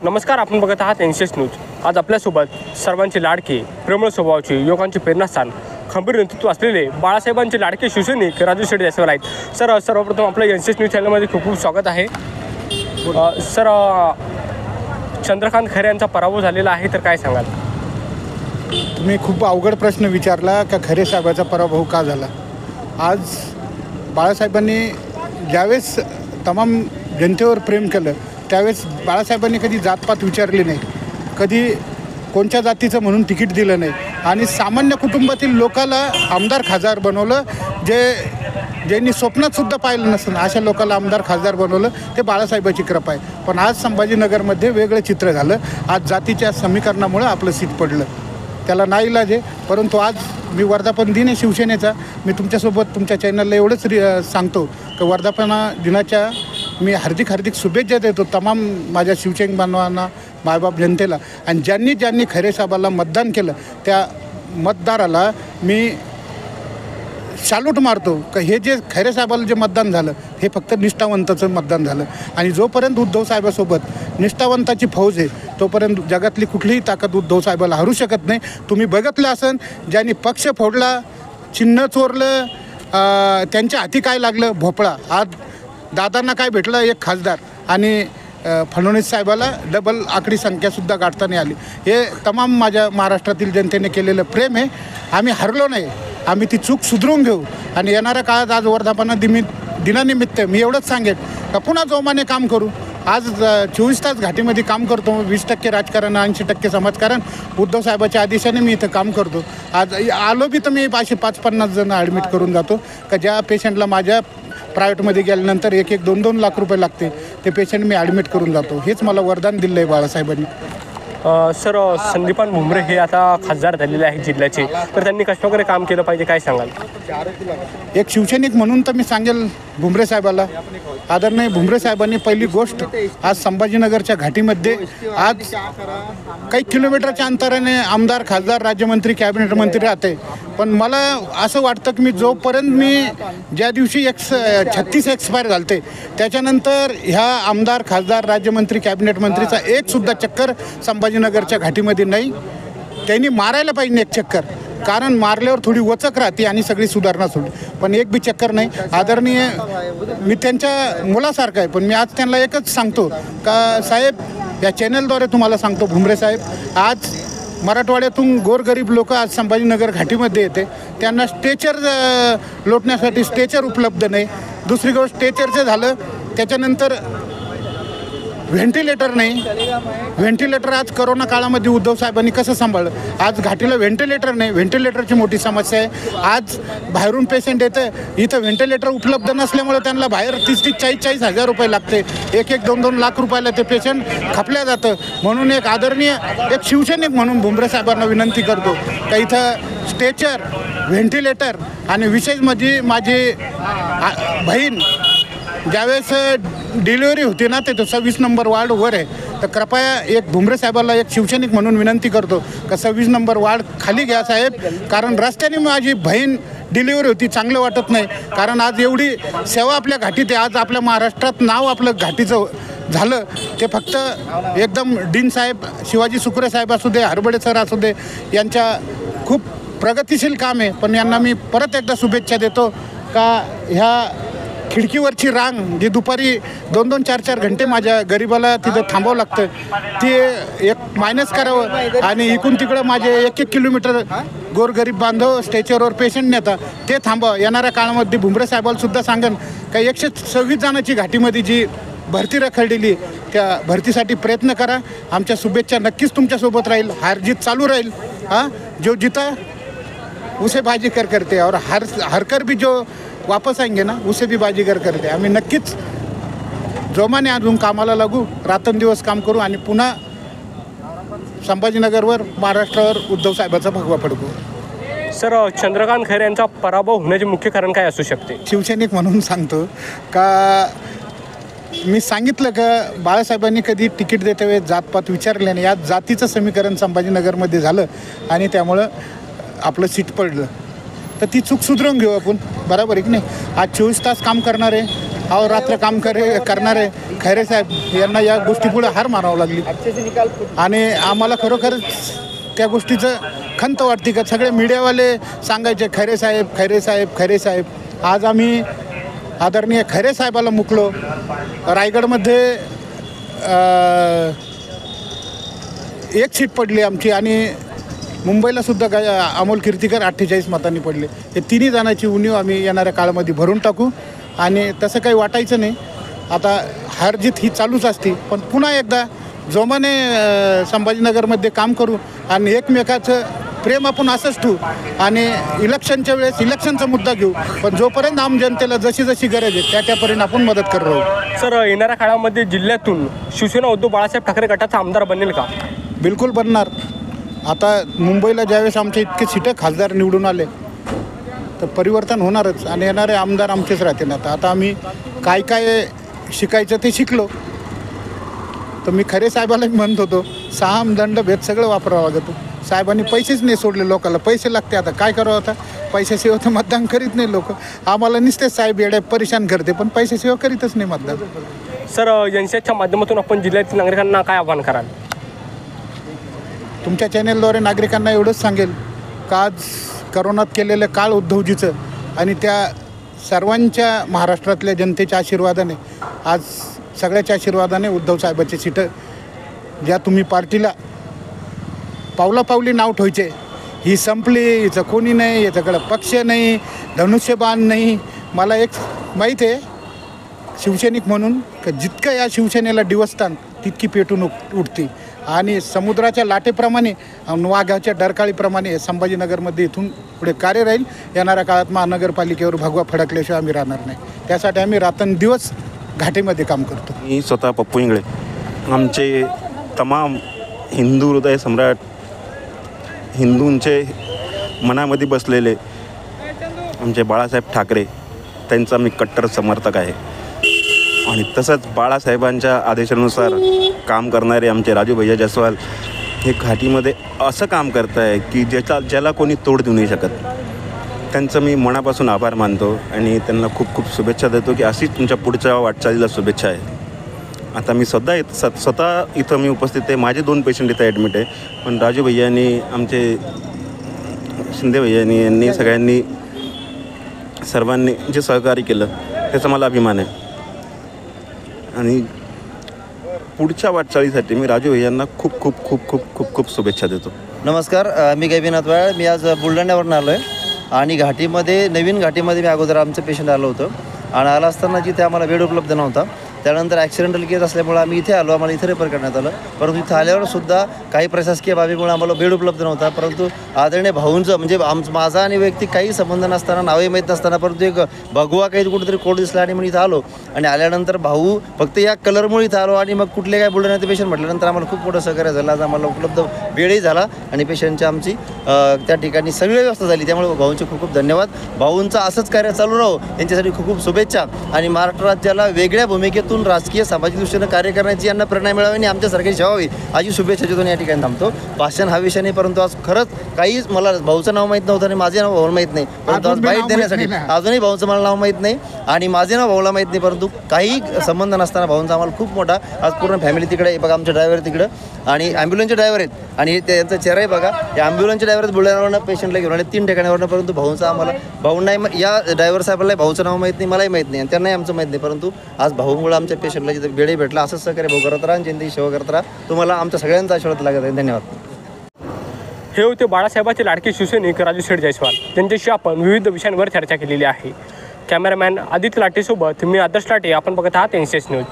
नमस्कार, आपण बघत आहात एनसीएस न्यूज। आज आपल्यासोबत सर्वांचे लाडके, प्रेमळ स्वभावाचे, युवकांचे प्रेरणास्थान, खंबीर नेतृत्व असलेले बाळासाहेबांचे लाडके शिवसैनिक राजू शेटे जयस्वाल आहेत। सर, सर्वप्रथम आपल्या एनसीएस न्यूज चॅनलमध्ये खूप खूप स्वागत आहे। सर, चंद्रकांत खैरे यांचा पराभव झालेला आहे, तर काय सांगाल? तुम्ही खूप अवघड प्रश्न विचारला का खैरे साहेबाचा पराभव का झाला। आज बाळासाहेबांनी ज्यावेळेस तमाम जनतेवर प्रेम केलं त्यावेळेस बाळासाहेबांनी कधी जातपात विचारली नाही, कधी कोणत्या जातीचं म्हणून तिकीट दिलं नाही आणि सामान्य कुटुंबातील लोकाला आमदार खासदार बनवलं। ज्यांनी स्वप्नातसुद्धा पाहिलं नसतं अशा लोकांना आमदार खासदार बनवलं, ते बाळासाहेबाची कृपा आहे। पण आज संभाजीनगरमध्ये वेगळं चित्र झालं। आज जातीच्या समीकरणामुळं आपलं सीट पडलं, त्याला नाईलाज आहे। परंतु आज मी वर्धापन दिन आहे शिवसेनेचा, मी तुमच्यासोबत तुमच्या चॅनलला एवढंच सांगतो की वर्धापन दिनाच्या मी हार्दिक शुभेच्छा देतो तमाम माझ्या शिवसैनिक बांधवांना, मायबाप जनतेला। आणि ज्यांनी खैरे साहेबाला मतदान केलं त्या मतदाराला मी सॅल्यूट मारतो का हे जे खैरे साहेबाला जे मतदान झालं हे फक्त निष्ठावंताचं मतदान झालं। आणि जोपर्यंत उद्धव साहेबासोबत निष्ठावंताची फौज आहे तोपर्यंत जगातली कुठलीही ताकद उद्धव साहेबाला हरू शकत नाही। तुम्ही बघितलं असन ज्यांनी पक्ष फोडला, चिन्ह चोरलं, त्यांच्या हाती काय लागलं? भोपळा। आज दादांना काय भेटलं? एक खासदार। आणि फडणवीस साहेबाला डबल आकडी संख्यासुद्धा गाठता नाही आली। हे तमाम माझ्या महाराष्ट्रातील जनतेने केलेलं प्रेम आहे। आम्ही हरलो नाही, आम्ही ती चूक सुधारून घेऊ। आणि येणाऱ्या काळात आज वर्धापन दिनानिमित्त मी एवढंच सांगेन का पुन्हा जोमाने काम करू। आज 24 तास घाटीमध्ये काम करतो, 20% राजकारण, 80% समाजकारण। उद्धव साहेबाच्या आदेशाने मी इथं काम करतो। आज आलो बी तर मी 550 जण ॲडमिट करून जातो का ज्या पेशंटला माझ्या प्रायव्हेटमध्ये गेल्यानंतर 1-2 लाख रुपये लागते, ते पेशंट मी ॲडमिट करून जातो। हेच मला वरदान दिलं आहे बाळासाहेबांनी। सर, संदीपान भुमरे हे आता खासदार झालेले आहेत जिल्ह्याचे, तर त्यांनी कशाप्रकारे काम केलं पाहिजे, काय सांगाल? एक शिवसैनिक म्हणून तर मी सांगेल भुमरे साहेबाला, आदरणीय भुमरे साहेबांनी पहिली गोष्ट आज संभाजीनगरच्या घाटीमध्ये आज काही किलोमीटरच्या अंतराने आमदार, खासदार, राज्यमंत्री, कॅबिनेट मंत्री राहते। पण मला असं वाटतं की मी जोपर्यंत मी ज्या दिवशी 36 एक्सपायर झालते त्याच्यानंतर ह्या आमदार, खासदार, राज्यमंत्री, कॅबिनेट मंत्रीचा एकसुद्धा चक्कर संभाजीनगरच्या घाटीमध्ये नाही। त्यांनी मारायला पाहिजे एक चक्कर, कारण मारल्यावर थोडी वचक राहते आणि सगळी सुधारणा होईल, पण एक बी चक्कर नाही। आदरणीय मी त्यांच्या मुलासारखा आहे, पण मी आज त्यांना एकच सांगतो का साहेब, या चॅनलद्वारे तुम्हाला सांगतो भुमरे साहेब, आज मराठवाड्यातून गोरगरीब लोक आज संभाजीनगर घाटीमध्ये येते, त्यांना स्ट्रेचर लोटण्यासाठी स्ट्रेचर उपलब्ध नाही। दुसरी गोष्ट स्ट्रेचरचं झालं त्याच्यानंतर व्हेंटिलेटर नाही। व्हेंटिलेटर आज करोना काळामध्ये उद्धव साहेबांनी कसं सांभाळलं? आज घाटीला व्हेंटिलेटर नाही, व्हेंटिलेटरची मोठी समस्या आहे। आज बाहेरून पेशंट येतं, इथं व्हेंटिलेटर उपलब्ध नसल्यामुळे त्यांना बाहेर 30-40 हजार रुपये लागते, 1-2 लाख रुपयाला ते पेशंट खपल्या जातं। म्हणून एक आदरणीय एक शिवसैनिक म्हणून भुमरे साहेबांना विनंती करतो का इथं स्ट्रेचर, व्हेंटिलेटर आणि विशेष म्हणजे माझी बहीण ज्यावेळेस डिलिव्हरी होती ना ते 26 नंबर वार्डवर आहे, तर कृपया एक भुमरे साहेबाला एक शिवसैनिक म्हणून विनंती करतो का 26 नंबर वार्ड खाली घ्या साहेब, कारण रस्त्याने माझी बहीण डिलिव्हरी होती, चांगलं वाटत नाही। कारण आज एवढी सेवा आपल्या घाटीत आहे, आज आपल्या महाराष्ट्रात नाव आपलं घाटीचं झालं ते फक्त एकदम डीन साहेब, शिवाजी सुकरे साहेब असू दे, हरबडे सर असू दे, यांच्या खूप प्रगतिशील काम आहे। पण यांना मी परत एकदा शुभेच्छा देतो का ह्या खिडकीवरची रांग जी दुपारी 2-2, 4-4 घंटे माझ्या गरिबाला तिथं थांबावं लागतं, ते एक मायनस करावं। आणि इकडून तिकडं माझे 1-1 किलोमीटर गोरगरीब बांधव स्ट्रेचरवर पेशंट नेतात, ते थांबावं। येणाऱ्या काळामध्ये भुमरे साहेबांसुद्धा सांगेन का 126 जणांची घाटीमध्ये जी भरती रखडलेली त्या भरतीसाठी प्रयत्न करा। आमच्या शुभेच्छा नक्कीच तुमच्यासोबत राहील, हारजीत चालू राहील। जो जीता उसे बाजीगर करते और हारकर भी जो वापस आएंगे ना उसे भी बाजीगर करते। आम्ही नक्कीच जोमाने अजून कामाला लागू, रात्रंदिवस काम करू आणि पुन्हा संभाजीनगरवर, महाराष्ट्रावर उद्धव साहेबाचा भगवा फडकू। सर, चंद्रकांत खैरे यांचा पराभव होण्याचे मुख्य कारण काय असू शकते? शिवसैनिक म्हणून सांगतो का मी सांगितलं का बाळासाहेबांनी कधी तिकीट देते वेळेस जातपात विचारले नाही। या जातीचं समीकरण संभाजीनगरमध्ये झालं आणि त्यामुळं आपलं सीट पडलं। तर ती चूक सुधारून घेऊ आपण, बरोबर आहे की नाही. आज 24 तास काम करणारे, रात्र काम करणारे खैरे साहेब यांना या गोष्टीपुढे हार मारावं लागली आणि आम्हाला खरोखरच त्या गोष्टीचं खंत वाटते का सगळे मीडियावाले सांगायचे खैरे साहेब खैरे साहेब खैरे साहेब. आज आम्ही आदरणीय खैरे साहेबाला मुकलो. रायगडमध्ये एक सीट पडली आमची आणि मुंबईला सुद्धा अमोल कीर्तीकर 48 मतांनी पडले. हे तिन्ही जणांची उणीव आम्ही येणाऱ्या काळामध्ये भरून टाकू आणि तसं काही वाटायचं नाही. आता हार जीत ही चालूच असते, पण पुन्हा एकदा जोमाने संभाजीनगरमध्ये काम करू आणि एकमेकाचं प्रेम आपण असंच ठेवू आणि इलेक्शनच्या वेळेस इलेक्शनचा मुद्दा घेऊ, पण जोपर्यंत आम जनतेला जशी जशी गरज आहे त्यापर्यंत आपण मदत करत राहू. सर, येणाऱ्या काळामध्ये जिल्ह्यातून शिवसेना उद्धव बाळासाहेब ठाकरे गटाचा आमदार बनेल का? बिलकुल बनणार. आता मुंबईला ज्यावेळेस आमच्या इतके सीटं खासदार निवडून आले तर परिवर्तन होणारच आणि येणारे आमदार आमचेच राहतील. आता आम्ही काय काय शिकायचं ते शिकलो. तर मी खरे साहेबाला म्हणत होतो, साम दंड भेद सगळं वापरावं लागतं. साहेबांनी पैसेच नाही सोडले लोकांना, पैसे लागते. आता काय करावं, आता पैशाशिवाय तर मतदान करीत नाही लोक. आम्हाला नुसतेच साहेब येड्या परेशान करते, पण पैशाशिवाय करीतच नाही मतदान. सर, एनसीएसच्या माध्यमातून आपण जिल्ह्यातील नागरिकांना काय आवाहन कराल? तुमच्या चॅनेलद्वारे नागरिकांना एवढंच सांगेल का आज करोनात केलेलं काळ उद्धवजीचं आणि त्या सर्वांच्या महाराष्ट्रातल्या जनतेच्या आशीर्वादाने, आज सगळ्याच्या आशीर्वादाने उद्धव साहेबाची सीटं ज्या तुम्ही पार्टीला पावलापावली नाव ठेवायचे ही संपली. हिचं कोणी नाही, याच्याकडं पक्ष नाही, धनुष्यबाण नाही. मला एक माहीत आहे शिवसैनिक म्हणून का जितकं या शिवसेनेला डिवसतान तितकी पेटून उठती आणि समुद्राच्या लाटेप्रमाणे वाघाच्या डरकाळीप्रमाणे संभाजीनगरमध्ये इथून पुढे कार्य राहील. येणाऱ्या काळात महानगरपालिकेवर भगवा फडकल्याशिवाय आम्ही राहणार नाही. त्यासाठी आम्ही रात्रंदिवस घाटीमध्ये काम करतो. मी स्वतः पप्पू इंगळे, आमचे तमाम हिंदू हृदय सम्राट, हिंदूंचे मनामध्ये बसलेले आमचे बाळासाहेब ठाकरे, त्यांचा मी कट्टर समर्थक आहे. आणि तसंच बाळासाहेबांच्या आदेशानुसार काम करणारे आमचे राजू भैया जयस्वाल हे घाटीमध्ये असं काम करत आहे की ज्याला कोणी तोड देऊ नाही शकत. त्यांचं मी मनापासून आभार मानतो आणि त्यांना खूप खूप शुभेच्छा देतो की अशीच तुमच्या पुढच्या वाटचालीला शुभेच्छा आहे. आता मी स्वतः इथं मी उपस्थित आहे. माझे 2 पेशंट इथं ॲडमिट आहे, पण राजू भैयांनी, आमचे शिंदे भैयांनी, यांनी सगळ्यांनी सर्वांनी जे सहकार्य केलं त्याचा मला अभिमान आहे. आणि पुढच्या वाटचालीसाठी मी राजू भैयांना खूप खूप खूप खूप खूप खूप शुभेच्छा देतो. नमस्कार, मी गैबीनाथ वाळ. मी आज बुलढाण्यावरून आलो आहे आणि घाटीमध्ये, नवीन घाटीमध्ये मी अगोदर आमचं पेशंट आलो होतं आणि आला असताना जिथे आम्हाला बेड उपलब्ध नव्हता, त्यानंतर ॲक्सिडेंटल केस असल्यामुळे आम्ही इथे आलो. आम्हाला इथे रेफर करण्यात आलं, परंतु इथं आल्यावर सुद्धा काही प्रशासकीय बाबीमुळे आम्हाला बेड उपलब्ध नव्हता. परंतु आदरणीय भाऊंचं, म्हणजे माझा आणि वैयक्तिक काही संबंध नसताना, नावे माहीत नसताना, परंतु एक भगवा काही कुठेतरी कोड दिसला आणि मग इथं आलो. आणि आल्यानंतर भाऊ फक्त या कलरमुळे इथं आलो आणि मग कुठले काय बुलढाण्याचे पेशंट म्हटल्यानंतर आम्हाला खूप मोठं सहकार्य झालं. आज आम्हाला उपलब्ध बेडही झाला आणि पेशंटची आमची त्या ठिकाणी सगळी व्यवस्था झाली. त्यामुळे भाऊंचे खूप खूप धन्यवाद. भाऊंचं असंच कार्य चालू राहो, यांच्यासाठी खूप खूप शुभेच्छा. आणि महाराष्ट्र राज्याला वेगळ्या भूमिकेतून राजकीय सामाजिक दृष्टीनं कार्य करण्याची यांना प्रेरणा मिळावी आणि आमच्यासारखी सेवा व्हावी अशी शुभेच्छा देऊन या ठिकाणी थांबतो. भाषण हा विषय नाही, परंतु आज खरंच काहीच मला भाऊचं नाव माहीत नव्हतं आणि माझे नाव भाऊला माहीत नाही, परंतु आज बाईट देण्यासाठी अजूनही भाऊचं मला नाव माहीत नाही आणि माझे नाव भाऊला माहीत नाही, परंतु काही संबंध नसताना भाऊंचा आम्हाला खूप मोठा आज पूर्ण फॅमिली तिकडे आहे. बघा आमचे ड्रायव्हर तिकडं आणि ॲम्ब्युलन्सचे ड्रायव्हर आहेत आणि त्यांचा चेहराही बघा. या ॲम्ब्युलन्सचे ड्रायव्हर बुलढाण्यावरनं पेशंटला घेऊन आले 3 ठिकाणावरनं, परंतु भाऊंचा आम्हाला, भाऊंनाही, या ड्रायव्हर साहेबांना भाऊचं नाव माहीत नाही, मलाही माहीत नाही आणि त्यांनाही आमचं माहीत नाही, परंतु आज भाऊमुळे आमच्या पेशंटला जिथे बेडही भेटला. असंच सहकार्य भाऊ करत राहा, जयंती सेवा करत राहा. तुम्हाला आमच्या सगळ्यांचा आशीर्वाद लागत आहे. धन्यवाद. हे होते बाळासाहेबांचे लाडके शिवसैनिक राजू शेठ जयस्वाल, त्यांच्याशी आपण विविध विषयांवर चर्चा केलेली आहे. कॅमेरामॅन आदित्य लाटेसोबत मी आदर्श लाटे. आपण बघत आहात एनसीएस न्यूज.